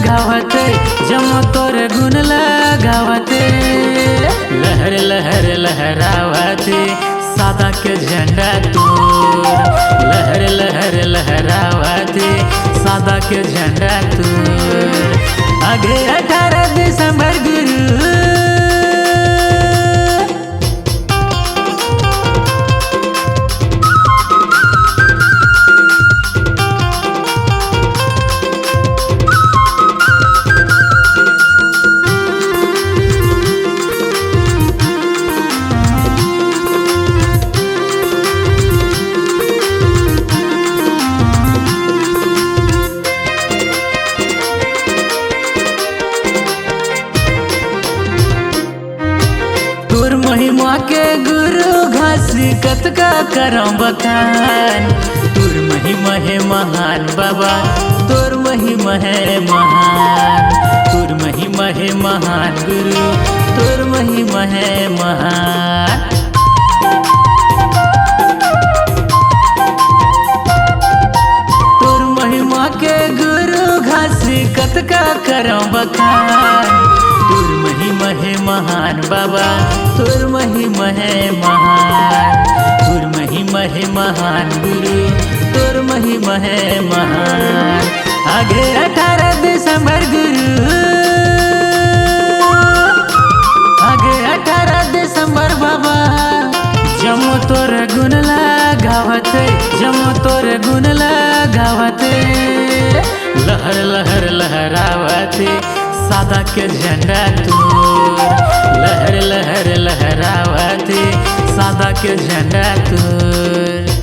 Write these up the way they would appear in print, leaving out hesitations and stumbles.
लगावते जमो तोर गुण लगावते लहर लहर लहरावते सादा के झंडा तोर लहर लहर लहरावते सादा के झंडा तोर आगे 18 दिसंबर गुरु महिमा के गुरु घास कत का करम बखान तोर महिमा है महान बाबा तोर महिमा है महान तोर महिमा है महान गुरु तोर महिमा है महान तोर महिमा के गुरु घास कत का करम बखान तोर महिमा है महान बाबा तोर महिमा है महान तोर महिमा है महान गुरु तोर महिमा है महान आगे 18 दिसंबर गुरु आगे 18 दिसंबर बाबा जमो तोर गुण लगावते जमो तोर गुण लगावते लहर लहर लहरावते सादा के झंडा तोर लहर लहर लहरावते सादा के झंडा तोर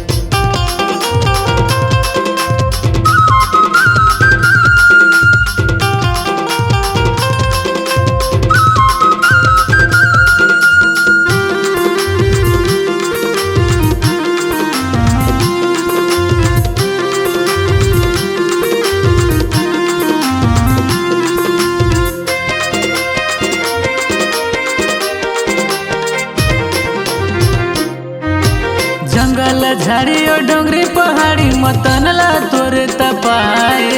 जंगल झाड़ी और डोंगरी पहाड़ी मतनला तोर तपाए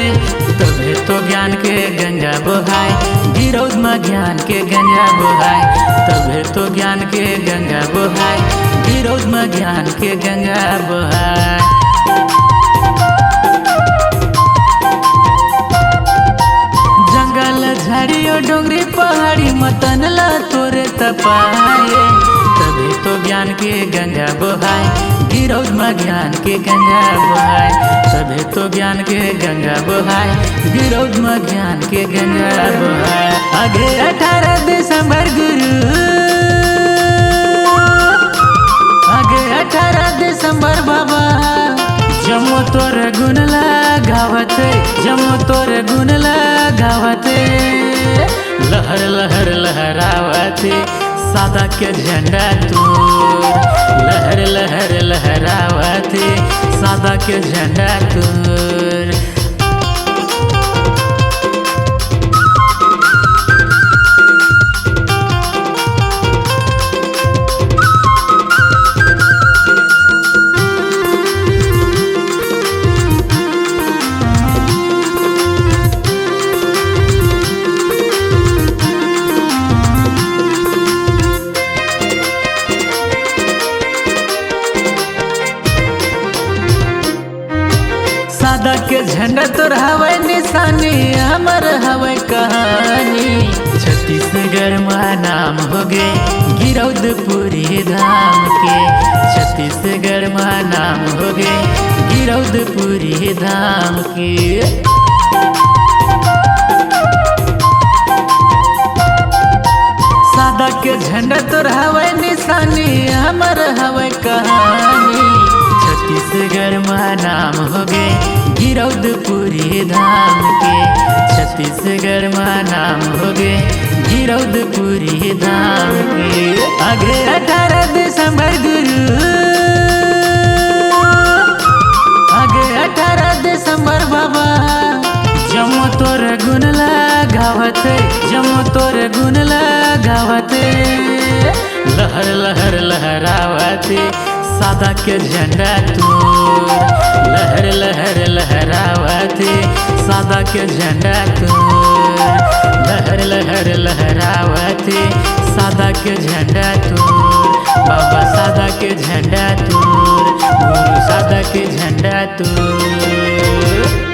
तबे तो ज्ञान के गंगा बहाय गिरौद में ज्ञान के गंगा बहाय तबे तो ज्ञान के गंगा बहाय गिरौद में ज्ञान के गंगा बहाय जंगल झाड़ी और डोंगरी पहाड़ी मतनला तोर तपाए तबे तो ज्ञान के गंगा बहाय गिरौद में ज्ञान के गंगा बहाय तबे तो ज्ञान के गंगा बहाय गिरौद में ज्ञान के गंगा बहाय आगे 18 दिसंबर गुरु आगे 18 दिसंबर बाबा जमो तोर गुण लगावते जमो तोर गुण लगावते लहर लहर लहरावते सादा के झंडा तोर लहर लहर लहरावते सादा के झंडा तोर सादा के झंडा तोर हवै निशानी हमर हवै कहानी छत्तीसगढ़ में नाम हो गे गिरौदपुरी धाम के छत्तीसगढ़ में नाम हो गे गिरौदपुरी धाम के सादा के झंडा तोर हवै निशानी हमर हवै कहानी छत्तीसगढ़ में नाम हो गे गिरौदपुरी धाम के छत्तीसगढ़ में नाम हो गे गिरौदपुरी धाम के आगे 18 दिसंबर गुरु आगे 18 दिसंबर बाबा जमो तोर गुण लगावते जमो तोर गुण लगावते लहर लहर लहरावते सादा के झंडा तोर लहर लहर लहरावते सादा के झंडा तोर लहर लहर लहरावते सादा के झंडा तोर बाबा सादा के झंडा तोर गुरु सादा के झंडा तोर।